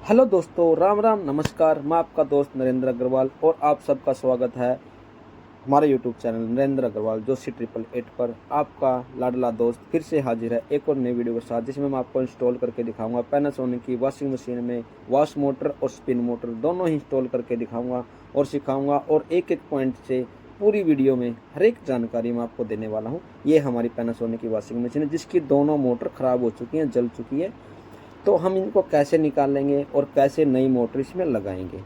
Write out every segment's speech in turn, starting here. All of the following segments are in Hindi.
हेलो दोस्तों, राम राम नमस्कार। मैं आपका दोस्त नरेंद्र अग्रवाल और आप सबका स्वागत है हमारे यूट्यूब चैनल नरेंद्र अग्रवाल जोशी 888 पर। आपका लाडला दोस्त फिर से हाजिर है एक और नई वीडियो के साथ, जिसमें मैं आपको इंस्टॉल करके दिखाऊंगा पैनासोनिक की वॉशिंग मशीन में वॉश मोटर और स्पिन मोटर दोनों ही इंस्टॉल करके दिखाऊंगा और सिखाऊंगा। और एक एक पॉइंट से पूरी वीडियो में हर एक जानकारी मैं आपको देने वाला हूँ। ये हमारी पैनासोनिक की वॉशिंग मशीन है जिसकी दोनों मोटर ख़राब हो चुकी हैं, जल चुकी है। तो हम इनको कैसे निकालेंगे और कैसे नई मोटर इसमें लगाएंगे,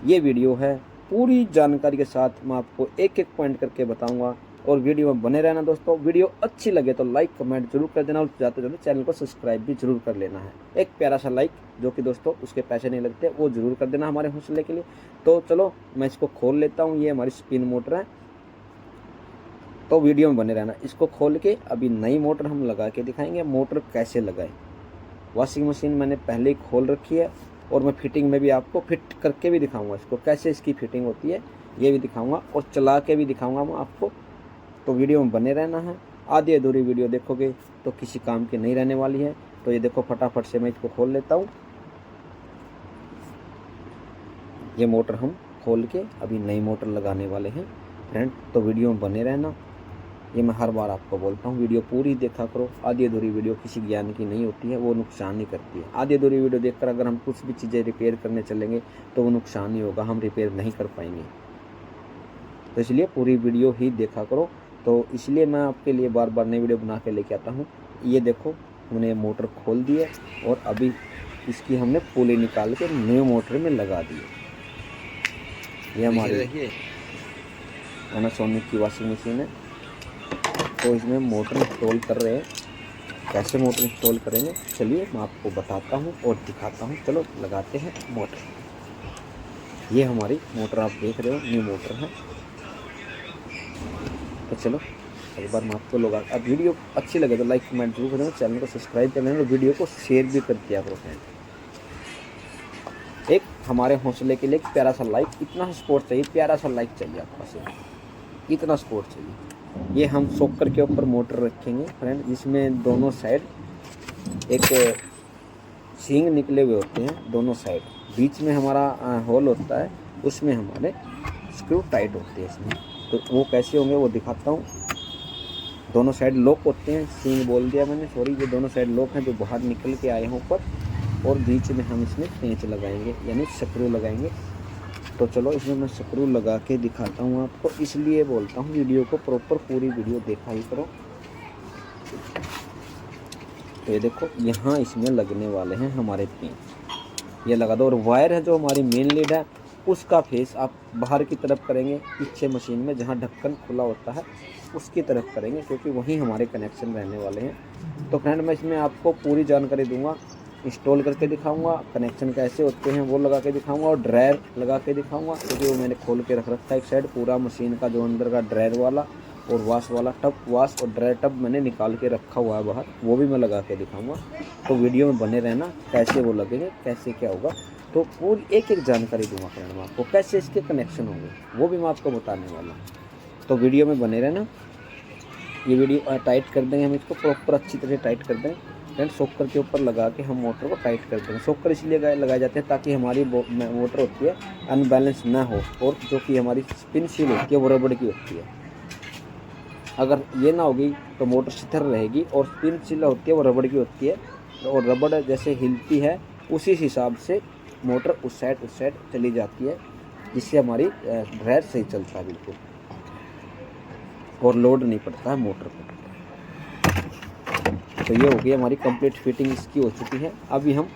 ये वीडियो है। पूरी जानकारी के साथ मैं आपको एक एक पॉइंट करके बताऊंगा और वीडियो में बने रहना दोस्तों। वीडियो अच्छी लगे तो लाइक कमेंट जरूर कर देना और जाते जाते चैनल को सब्सक्राइब भी जरूर कर लेना है। एक प्यारा सा लाइक, जो कि दोस्तों उसके पैसे नहीं लगते, वो जरूर कर देना हमारे हौसले के लिए। तो चलो मैं इसको खोल लेता हूँ। ये हमारी स्पिन मोटर है, तो वीडियो में बने रहना। इसको खोल के अभी नई मोटर हम लगा के दिखाएंगे। मोटर कैसे लगाएं, वॉशिंग मशीन मैंने पहले ही खोल रखी है और मैं फिटिंग में भी आपको फिट करके भी दिखाऊंगा। इसको कैसे इसकी फिटिंग होती है ये भी दिखाऊंगा और चला के भी दिखाऊंगा मैं आपको। तो वीडियो में बने रहना है। आधी अधूरी वीडियो देखोगे तो किसी काम की नहीं रहने वाली है। तो ये देखो, फटाफट से मैं इसको खोल लेता हूँ। ये मोटर हम खोल के अभी नई मोटर लगाने वाले हैं फ्रेंड, तो वीडियो में बने रहना। ये मैं हर बार आपको बोलता हूँ, वीडियो पूरी देखा करो। आधी अधूरी वीडियो किसी ज्ञान की नहीं होती है, वो नुकसान ही करती है। आधी अधूरी वीडियो देखकर अगर हम कुछ भी चीज़ें रिपेयर करने चलेंगे तो वो नुकसान ही होगा, हम रिपेयर नहीं कर पाएंगे। तो इसलिए पूरी वीडियो ही देखा करो। तो इसलिए मैं आपके लिए बार बार नई वीडियो बना के लेके आता हूँ। ये देखो, हमने मोटर खोल दी है और अभी इसकी हमने पुली निकाल के न्यू मोटर में लगा दी है। ये हमारी पैनासोनिक की वॉशिंग मशीन है। तो इसमें मोटर इंस्टॉल कर रहे हैं। कैसे मोटर इंस्टॉल करेंगे चलिए मैं आपको बताता हूँ और दिखाता हूँ। चलो लगाते हैं मोटर। ये हमारी मोटर आप देख रहे हो, न्यू मोटर है। तो चलो एक बार मैं आपको लगा। अब वीडियो अच्छी लगे तो लाइक कमेंट जरूर करें, चैनल को सब्सक्राइब कर लेना और वीडियो को शेयर भी कर दिया करो फ्रेंड। एक हमारे हौसले के लिए प्यारा सा लाइक, इतना सपोर्ट चाहिए, प्यारा सा लाइक चाहिए आपका से, इतना सपोर्ट चाहिए। ये हम सोकर के ऊपर मोटर रखेंगे फ्रेंड, जिसमें दोनों साइड एक सींग निकले हुए होते हैं दोनों साइड। बीच में हमारा होल होता है, उसमें हमारे स्क्रू टाइट होते हैं इसमें। तो वो कैसे होंगे वो दिखाता हूँ। दोनों साइड लॉक होते हैं, सींग बोल दिया मैंने, सॉरी। ये दोनों साइड लॉक हैं जो बाहर निकल के आए हैं ऊपर, और बीच में हम इसमें पेंच लगाएंगे यानी स्क्रू लगाएंगे। तो चलो इसमें मैं स्क्रू लगा के दिखाता हूँ आपको। इसलिए बोलता हूँ वीडियो को प्रॉपर पूरी वीडियो देखा ही करो। तो ये देखो, यहाँ इसमें लगने वाले हैं हमारे पेंच, ये लगा दो। और वायर है जो हमारी मेन लीड है, उसका फेस आप बाहर की तरफ करेंगे, पीछे मशीन में जहाँ ढक्कन खुला होता है उसकी तरफ करेंगे, क्योंकि वहीं हमारे कनेक्शन रहने वाले हैं। तो फ्रेंड मैं इसमें आपको पूरी जानकारी दूंगा, इंस्टॉल करके दिखाऊंगा, कनेक्शन कैसे होते हैं वो लगा के दिखाऊंगा, और ड्रायर लगा के दिखाऊंगा, क्योंकि वो मैंने खोल के रख रखा है एक साइड पूरा मशीन का, जो अंदर का ड्रायर वाला और वॉश वाला टब, वॉश और ड्रायर टब मैंने निकाल के रखा हुआ है बाहर, वो भी मैं लगा के दिखाऊंगा। तो वीडियो में बने रहना, कैसे वो लगेंगे, कैसे क्या होगा, तो पूरी एक एक जानकारी दूंगा फ्रेंड मैं आपको। कैसे इसके कनेक्शन होंगे वो भी मैं आपको बताने वाला हूँ। तो वीडियो में बने रहना। ये वीडियो टाइट कर देंगे हम, इसको प्रॉपर अच्छी तरह टाइट कर देंगे फ्रेंड। सोकर के ऊपर लगा के हम मोटर को टाइट कर देंगे। सोकर इसलिए लगाए जाते हैं ताकि हमारी मोटर होती है अनबैलेंस ना हो, और जो कि हमारी स्पिन सील होती है वो रबड़ की होती है। अगर ये ना होगी तो मोटर स्थिर रहेगी, और स्पिन सील होती है वो रबड़ की होती है, और रबड़ जैसे हिलती है उसी हिसाब से मोटर उस साइड चली जाती है, जिससे हमारी ड्रायर सही चलता है बिल्कुल, और लोड नहीं पड़ता है मोटर पर। तो ये हो गई हमारी कंप्लीट फिटिंग, इसकी हो चुकी है। अभी हम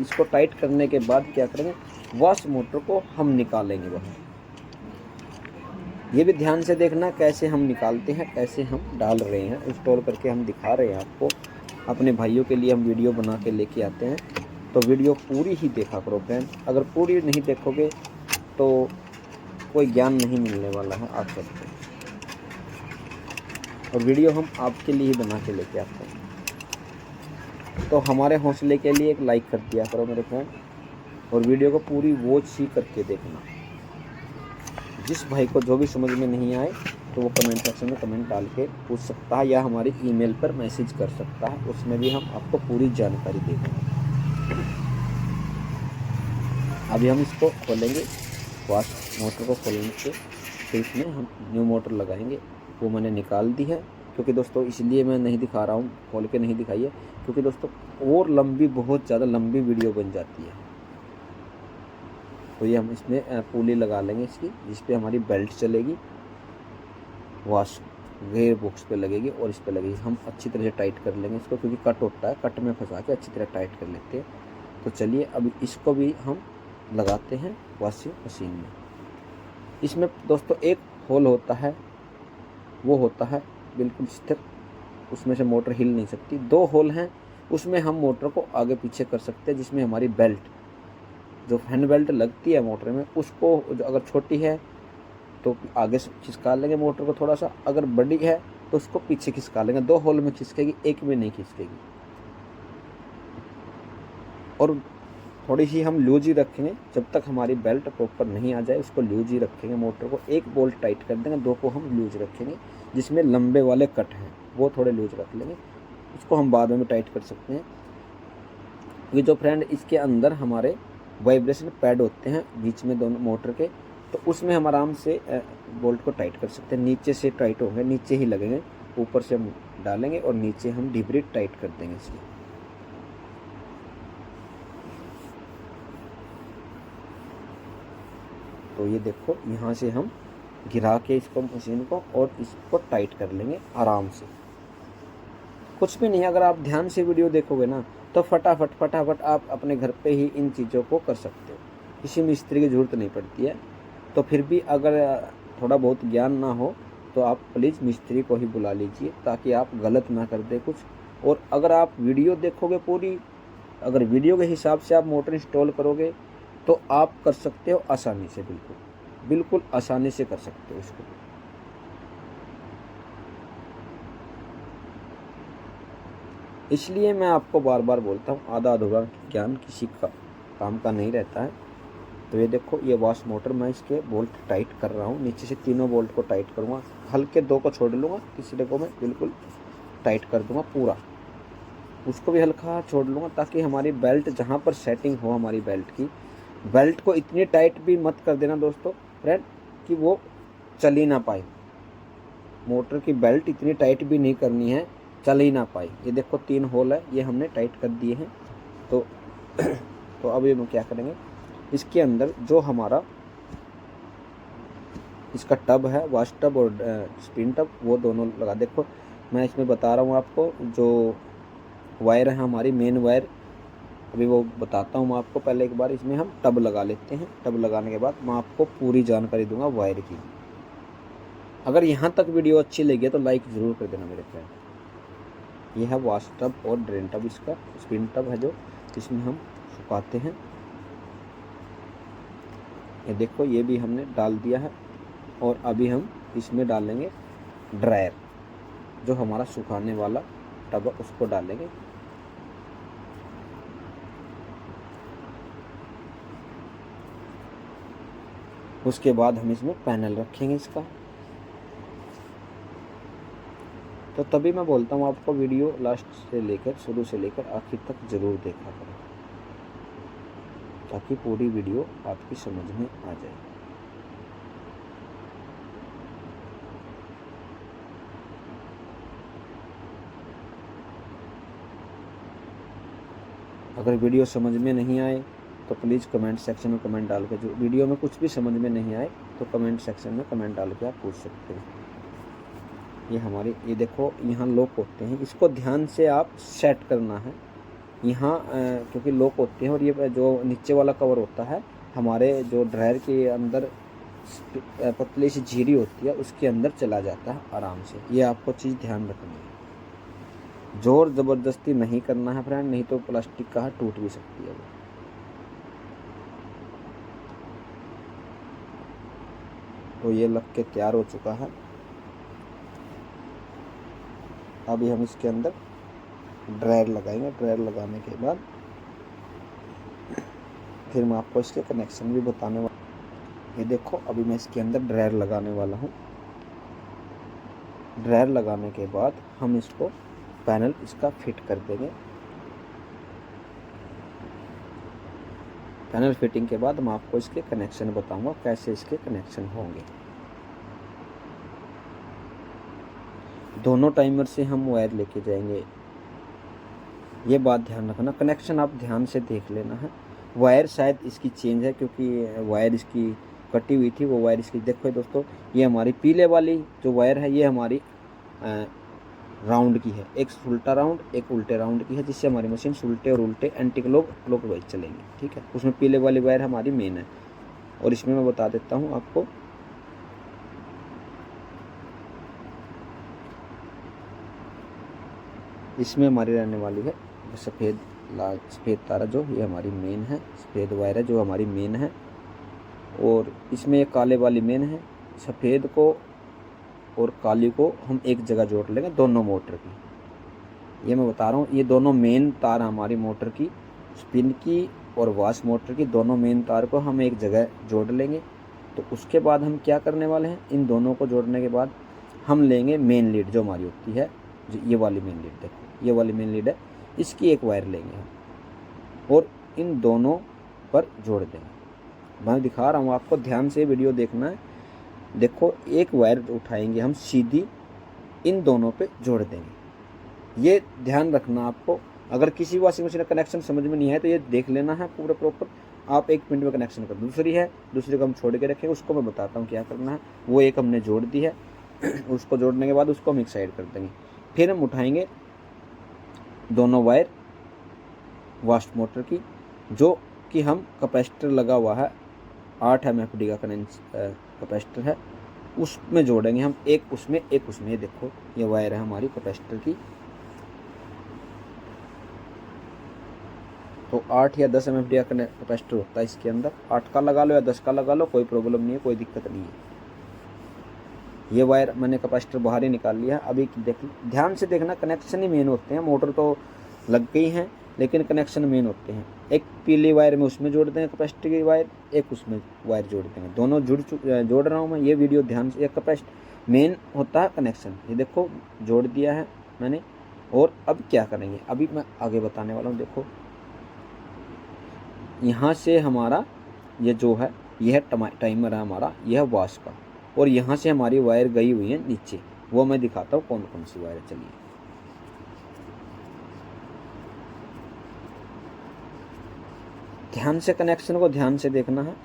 इसको टाइट करने के बाद क्या करेंगे, वॉश मोटर को हम निकालेंगे बाहर। ये भी ध्यान से देखना कैसे हम निकालते हैं, कैसे हम डाल रहे हैं, इंस्टॉल करके हम दिखा रहे हैं आपको। अपने भाइयों के लिए हम वीडियो बना के लेके आते हैं, तो वीडियो पूरी ही देखा करो फ्रेंड। अगर पूरी नहीं देखोगे तो कोई ज्ञान नहीं मिलने वाला है आप सबको, और वीडियो हम आपके लिए ही बना के लेके आते हैं। तो हमारे हौसले के लिए एक लाइक कर दिया करो मेरे फ्रेंड, और वीडियो को पूरी वॉच ही करके देखना। जिस भाई को जो भी समझ में नहीं आए तो वो कमेंट सेक्शन में कमेंट डाल के पूछ सकता है, या हमारी ईमेल पर मैसेज कर सकता है, उसमें भी हम आपको पूरी जानकारी दे देंगे। अभी हम इसको खोलेंगे, वाश मोटर को खोलने से फिर इसमें हम न्यू मोटर लगाएंगे। वो मैंने निकाल दी है, क्योंकि दोस्तों इसलिए मैं नहीं दिखा रहा हूँ, खोल के नहीं दिखाई है, क्योंकि दोस्तों और लंबी, बहुत ज़्यादा लंबी वीडियो बन जाती है। तो ये हम इसमें पुली लगा लेंगे इसकी, जिस पे हमारी बेल्ट चलेगी, वाश गेयर बॉक्स पे लगेगी और इस पे लगेगी। हम अच्छी तरह से टाइट कर लेंगे इसको, क्योंकि कट होता है, कट में फंसा के अच्छी तरह टाइट कर लेते हैं। तो चलिए अब इसको भी हम लगाते हैं वॉशिंग मशीन में। इसमें दोस्तों एक होल होता है, वो होता है बिल्कुल स्थिर, उसमें से मोटर हिल नहीं सकती। 2 होल हैं, उसमें हम मोटर को आगे पीछे कर सकते हैं, जिसमें हमारी बेल्ट, जो फैन बेल्ट लगती है मोटर में, उसको जो अगर छोटी है तो आगे से खिसका लेंगे मोटर को थोड़ा सा, अगर बड़ी है तो उसको पीछे खिसका लेंगे। 2 होल में खिसकेगी, एक में नहीं खिसकेगी। और थोड़ी सी हम लूज ही रखेंगे, जब तक हमारी बेल्ट प्रॉपर नहीं आ जाए उसको लूज ही रखेंगे। मोटर को एक बोल्ट टाइट कर देंगे, 2 को हम लूज रखेंगे। जिसमें लंबे वाले कट हैं वो थोड़े लूज रख लेंगे, उसको हम बाद में टाइट कर सकते हैं। ये जो फ्रेंड इसके अंदर हमारे वाइब्रेशन पैड होते हैं बीच में दोनों मोटर के, तो उसमें हम आराम से बोल्ट को टाइट कर सकते हैं। नीचे से टाइट होंगे, नीचे ही लगेंगे, ऊपर से हम डालेंगे और नीचे हम डिब्री टाइट कर देंगे इसकी। तो ये देखो, यहाँ से हम गिरा के इसको मशीन को और इसको टाइट कर लेंगे आराम से। कुछ भी नहीं, अगर आप ध्यान से वीडियो देखोगे ना तो फटाफट आप अपने घर पे ही इन चीज़ों को कर सकते हो, किसी मिस्त्री की ज़रूरत नहीं पड़ती है। तो फिर भी अगर थोड़ा बहुत ज्ञान ना हो तो आप प्लीज़ मिस्त्री को ही बुला लीजिए, ताकि आप गलत ना कर दे कुछ। और अगर आप वीडियो देखोगे पूरी, अगर वीडियो के हिसाब से आप मोटर इंस्टॉल करोगे तो आप कर सकते हो आसानी से, बिल्कुल आसानी से कर सकते हो इसको। इसलिए मैं आपको बार बार बोलता हूँ, आधा अधूरा ज्ञान किसी का काम का नहीं रहता है। तो ये देखो, ये वॉश मोटर मैं इसके बोल्ट टाइट कर रहा हूँ, नीचे से तीनों बोल्ट को टाइट करूँगा, हल्के 2 को छोड़ लूँगा, तीसरे को मैं बिल्कुल टाइट कर दूँगा पूरा, उसको भी हल्का छोड़ लूँगा, ताकि हमारी बेल्ट जहाँ पर सेटिंग हो हमारी बेल्ट की, बेल्ट को इतनी टाइट भी मत कर देना दोस्तों फ्रेंड कि वो चल ही ना पाए। मोटर की बेल्ट इतनी टाइट भी नहीं करनी है चल ही ना पाए। ये देखो 3 होल है, ये हमने टाइट कर दिए हैं। तो अब ये हम क्या करेंगे, इसके अंदर जो हमारा इसका टब है, वॉश टब और स्पिन टब, वो दोनों लगा। देखो मैं इसमें बता रहा हूँ आपको, जो वायर है हमारी मेन वायर, अभी वो बताता हूँ मैं आपको। पहले एक बार इसमें हम टब लगा लेते हैं, टब लगाने के बाद मैं आपको पूरी जानकारी दूंगा वायर की। अगर यहाँ तक वीडियो अच्छी लगी तो लाइक ज़रूर कर देना मेरे फ्रेंड। ये है वॉश टब और ड्रेन टब, इसका स्पिन टब है जो इसमें हम सुखाते हैं। ये देखो, ये भी हमने डाल दिया है। और अभी हम इसमें डालेंगे ड्रायर, जो हमारा सुखाने वाला टब है उसको डालेंगे। उसके बाद हम इसमें पैनल रखेंगे इसका। तो तभी मैं बोलता हूँ आपको वीडियो लास्ट से लेकर, शुरू से लेकर आखिर तक ज़रूर देखा करें, ताकि पूरी वीडियो आपकी समझ में आ जाए। अगर वीडियो समझ में नहीं आए तो प्लीज़ कमेंट सेक्शन में कमेंट डाल के, जो वीडियो में कुछ भी समझ में नहीं आए तो कमेंट सेक्शन में कमेंट डाल के आप पूछ सकते हैं। ये हमारे, ये देखो यहाँ लॉक होते हैं, इसको ध्यान से आप सेट करना है यहाँ, क्योंकि लॉक होते हैं। और ये जो नीचे वाला कवर होता है हमारे जो ड्रायर के अंदर पतली सी झिरी होती है, उसके अंदर चला जाता है आराम से। ये आपको चीज़ ध्यान रखनी है, जोर ज़बरदस्ती नहीं करना है फ्रेंड, नहीं तो प्लास्टिक का टूट भी सकती है वो। तो ये लग के तैयार हो चुका है। अभी हम इसके अंदर ड्रायर लगाएंगे। ड्रायर लगाने के बाद फिर मैं आपको इसके कनेक्शन भी बताने वाला। ये देखो, अभी मैं इसके अंदर ड्रायर लगाने वाला हूँ। ड्रायर लगाने के बाद हम इसको पैनल इसका फिट कर देंगे। पैनल फिटिंग के बाद मैं आपको इसके कनेक्शन बताऊंगा कैसे इसके कनेक्शन होंगे। दोनों टाइमर से हम वायर लेके जाएंगे, ये बात ध्यान रखना। कनेक्शन आप ध्यान से देख लेना है। वायर शायद इसकी चेंज है क्योंकि वायर इसकी कटी हुई थी, वो वायर इसकी देखो दोस्तों, ये हमारी पीले वाली जो वायर है ये हमारी राउंड की है, एक उल्टा राउंड एक उल्टे राउंड की है, जिससे हमारी मशीन उल्टे और उल्टे एंटी क्लॉकवाइज चलेगी। ठीक है, उसमें पीले वाली वायर हमारी मेन है। और इसमें मैं बता देता हूँ आपको, इसमें हमारी रहने वाली है सफ़ेद लाल सफ़ेद तारा, जो ये हमारी मेन है, सफ़ेद वायर है जो हमारी मेन है। और इसमें ये काले वाली मेन है। सफ़ेद को और काली को हम एक जगह जोड़ लेंगे, दोनों मोटर की। ये मैं बता रहा हूँ, ये दोनों मेन तार हमारी मोटर की, स्पिन की और वॉश मोटर की, दोनों मेन तार को हम एक जगह जोड़ लेंगे। तो उसके बाद हम क्या करने वाले हैं, इन दोनों को जोड़ने के बाद हम लेंगे मेन लीड जो हमारी होती है, जो ये वाली मेन लीड, देखो ये वाली मेन लीड है, इसकी एक वायर लेंगे हम और इन दोनों पर जोड़ देंगे। मैं दिखा रहा हूँ आपको, ध्यान से वीडियो देखना है। देखो एक वायर उठाएंगे हम, सीधी इन दोनों पे जोड़ देंगे। ये ध्यान रखना आपको। अगर किसी वॉशिंग मशीन का कनेक्शन समझ में नहीं आए तो ये देख लेना है पूरा प्रॉपर, आप 1 मिनट में कनेक्शन कर। दूसरी को हम छोड़ के रखेंगे, उसको मैं बताता हूँ क्या करना है। वो एक हमने जोड़ दी है उसको जोड़ने के बाद उसको हम एक साइड कर देंगे। फिर हम उठाएंगे दोनों वायर वॉश मोटर की, जो कि हम कैपेसिटर लगा हुआ है 8 MFD का कैपेसिटर है, उसमें जोड़ेंगे हम, एक उसमें एक उसमें। ये देखो ये वायर है हमारी कैपेसिटर की। तो 8 या 10 MFD का कैपेसिटर होता है इसके अंदर, 8 का लगा लो या 10 का लगा लो, कोई प्रॉब्लम नहीं है, कोई दिक्कत नहीं है। ये वायर मैंने कैपेसिटर बाहर ही निकाल लिया। अभी देख ध्यान से देखना, कनेक्शन ही मेन होते हैं। मोटर तो लग गई हैं लेकिन कनेक्शन मेन होते हैं। एक पीली वायर में उसमें जोड़ देंगे कैपेसिटर की वायर, एक उसमें वायर जोड़ देंगे, दोनों जोड़ रहा हूँ मैं। ये वीडियो ध्यान से, एक कैपेसिटर मेन होता है कनेक्शन, ये देखो जोड़ दिया है मैंने। और अब क्या करेंगे, अभी मैं आगे बताने वाला हूँ। देखो यहाँ से हमारा ये जो है, यह टाइमर है हमारा, यह वॉश का, और यहाँ से हमारी वायर गई हुई है नीचे, वो मैं दिखाता हूँ कौन कौन सी वायर। चलिए ध्यान से कनेक्शन को ध्यान से देखना है।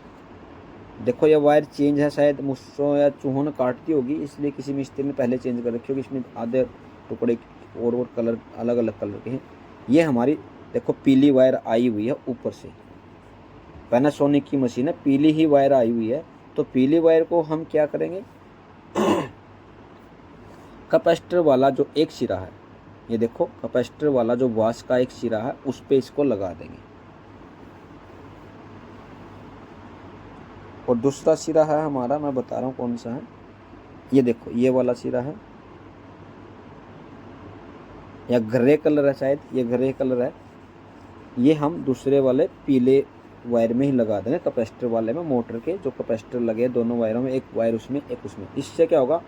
देखो ये वायर चेंज है, शायद मुझसे या चूहों ने काट दी होगी, इसलिए किसी मिस्त्री ने पहले चेंज कर रखी होगी। इसमें आधे टुकड़े और कलर अलग अलग कलर के हैं। ये हमारी देखो पीली वायर आई हुई है ऊपर से, पैनासोनिक की मशीन है, पीली ही वायर आई हुई है। तो पीली वायर को हम क्या करेंगे कैपेसिटर वाला जो एक सिरा है, ये देखो कैपेसिटर वाला जो वॉश का एक सिरा है, उस पे इसको लगा देंगे। और दूसरा सिरा है हमारा, मैं बता रहा हूँ कौन सा है, ये देखो ये वाला सिरा है, या ग्रे कलर है शायद, ये ग्रे कलर है। ये हम दूसरे वाले पीले वायर में ही लगा देंगे, कैपेसिटर वाले में। मोटर के जो कैपेसिटर लगे दोनों वायरों में, एक वायर उसमें एक उसमें। इससे क्या होगा,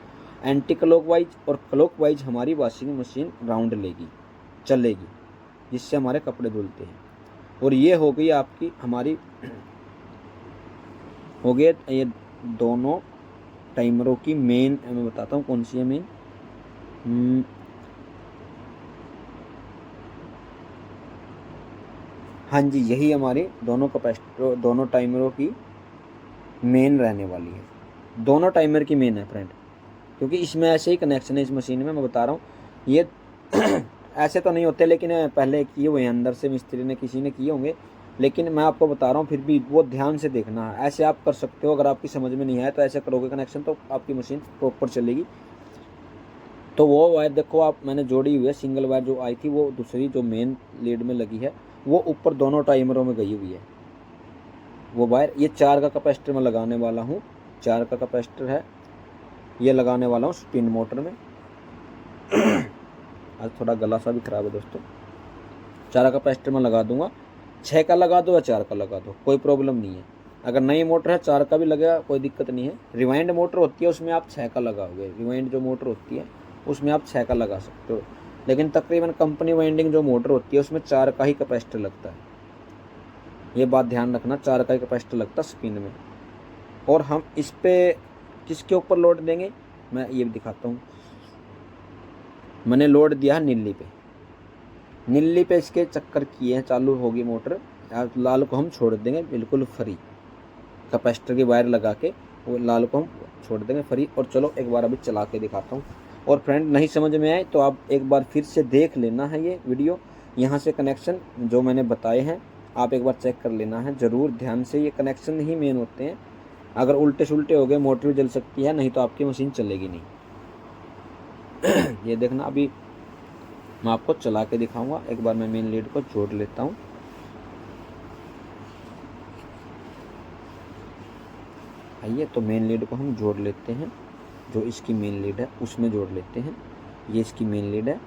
एंटी क्लॉकवाइज और क्लॉकवाइज हमारी वॉशिंग मशीन राउंड लेगी, चलेगी, जिससे हमारे कपड़े धुलते हैं। और ये हो गई आपकी हमारी, हो गए ये दोनों टाइमरों की मेन। मैं बताता हूँ कौन सी है मेन। हाँ जी, यही हमारी दोनों कैपेसिटर, दोनों टाइमरों की मेन रहने वाली है। दोनों टाइमर की मेन है फ्रेंड, क्योंकि इसमें ऐसे ही कनेक्शन है इस मशीन में। मैं बता रहा हूँ ये ऐसे तो नहीं होते, लेकिन पहले किए हुए हैं, अंदर से मिस्त्री ने किसी ने किए होंगे, लेकिन मैं आपको बता रहा हूँ फिर भी वो ध्यान से देखना है। ऐसे आप कर सकते हो, अगर आपकी समझ में नहीं आया तो ऐसे करोगे कनेक्शन, तो आपकी मशीन प्रॉपर चलेगी। तो वो वायर देखो आप, मैंने जोड़ी हुई है, सिंगल वायर जो आई थी वो दूसरी जो मेन लीड में लगी है, वो ऊपर दोनों टाइमरों में गई हुई है वो वायर। ये 4 का कैपेसिटर मैं लगाने वाला हूँ, 4 का कैपेसिटर है, ये लगाने वाला हूँ स्पिन मोटर में। आज थोड़ा गला सा भी खराब है दोस्तों। 4 का कैपेसिटर मैं लगा दूंगा, 6 का लगा दो या 4 का लगा दो, कोई प्रॉब्लम नहीं है। अगर नई मोटर है 4 का भी लगेगा, कोई दिक्कत नहीं है। रिवाइंड मोटर होती है उसमें आप 6 का लगाओगे, रिवाइंड जो मोटर होती है उसमें आप 6 का लगा सकते हो, लेकिन तकरीबन कंपनी वाइंडिंग जो मोटर होती है उसमें 4 का ही कैपेसिटर लगता है। ये बात ध्यान रखना, 4 का कैपेसिटर लगता स्पिन में। और हम इस पे किसके ऊपर लोड देंगे मैं ये भी दिखाता हूँ। मैंने लोड दिया नीली पे, नीली पे इसके चक्कर किए हैं, चालू होगी मोटर। लाल को हम छोड़ देंगे बिल्कुल फ्री, कैपेसिटर की वायर लगा के वो लाल को हम छोड़ देंगे फ्री। और चलो एक बार अभी चला के दिखाता हूँ। और फ्रेंड नहीं समझ में आए तो आप एक बार फिर से देख लेना है ये वीडियो, यहाँ से कनेक्शन जो मैंने बताए हैं आप एक बार चेक कर लेना है ज़रूर ध्यान से। ये कनेक्शन ही मेन होते हैं, अगर उल्टे सुल्टे हो गए मोटर भी जल सकती है, नहीं तो आपकी मशीन चलेगी नहीं। ये देखना, अभी मैं आपको चला के दिखाऊंगा। एक बार मैं मेन लीड को जोड़ लेता हूँ। आइए तो मेन लीड को हम जोड़ लेते हैं, जो इसकी मेन लीड है उसमें जोड़ लेते हैं। ये इसकी मेन लीड है,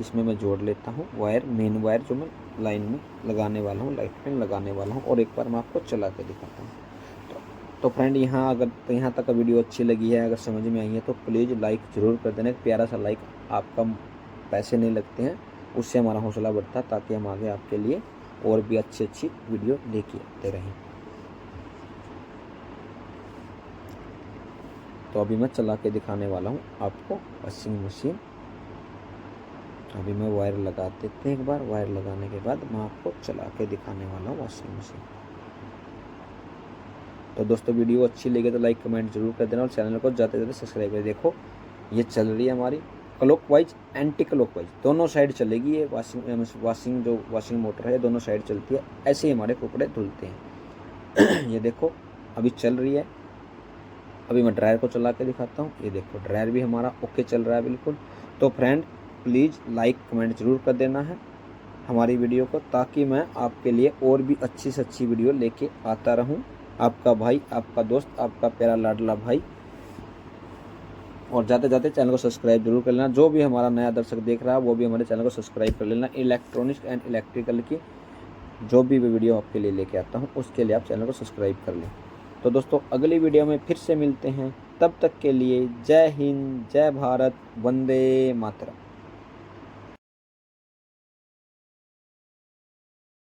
इसमें मैं जोड़ लेता हूँ वायर, मेन वायर जो मैं लाइन में लगाने वाला हूँ, लाइट में लगाने वाला हूँ। और एक बार मैं आपको चला के दिखाता हूँ। तो फ्रेंड यहाँ अगर तो यहाँ तक वीडियो अच्छी लगी है, अगर समझ में आई है तो प्लीज़ लाइक ज़रूर कर देना। एक प्यारा सा लाइक, आपका पैसे नहीं लगते हैं, उससे हमारा हौसला बढ़ता है, ताकि हम आगे आपके लिए और भी अच्छी वीडियो लेके आते रहें। तो अभी मैं चला के दिखाने वाला हूँ आपको वॉशिंग मशीन। अभी मैं वायर लगा देते हैं एक बार, वायर लगाने के बाद मैं आपको चला के दिखाने वाला हूँ वॉशिंग मशीन। तो दोस्तों वीडियो अच्छी लगे तो लाइक कमेंट जरूर कर देना और चैनल को ज़्यादा से ज़्यादा सब्सक्राइब कर। देखो ये चल रही है हमारी क्लॉकवाइज एंटी क्लॉकवाइज दोनों साइड चलेगी। ये वॉशिंग मोटर है, दोनों साइड चलती है। ऐसे ही हमारे कपड़े धुलते हैं। ये देखो अभी चल रही है। अभी मैं ड्रायर को चला के दिखाता हूँ। ये देखो ड्रायर भी हमारा ओके चल रहा है बिल्कुल। तो फ्रेंड प्लीज़ लाइक कमेंट ज़रूर कर देना है हमारी वीडियो को, ताकि मैं आपके लिए और भी अच्छी से अच्छी वीडियो लेके आता रहूँ। आपका भाई, आपका दोस्त, आपका प्यारा लाडला भाई। और जाते जाते चैनल को सब्सक्राइब जरूर कर लेना। जो भी हमारा नया दर्शक देख रहा है वो भी हमारे चैनल को सब्सक्राइब कर लेना। इलेक्ट्रॉनिक्स एंड इलेक्ट्रिकल की जो भी वीडियो आपके लिए लेके आता हूँ उसके लिए आप चैनल को सब्सक्राइब कर लें। तो दोस्तों अगली वीडियो में फिर से मिलते हैं, तब तक के लिए जय हिंद, जय भारत, वंदे मातरम।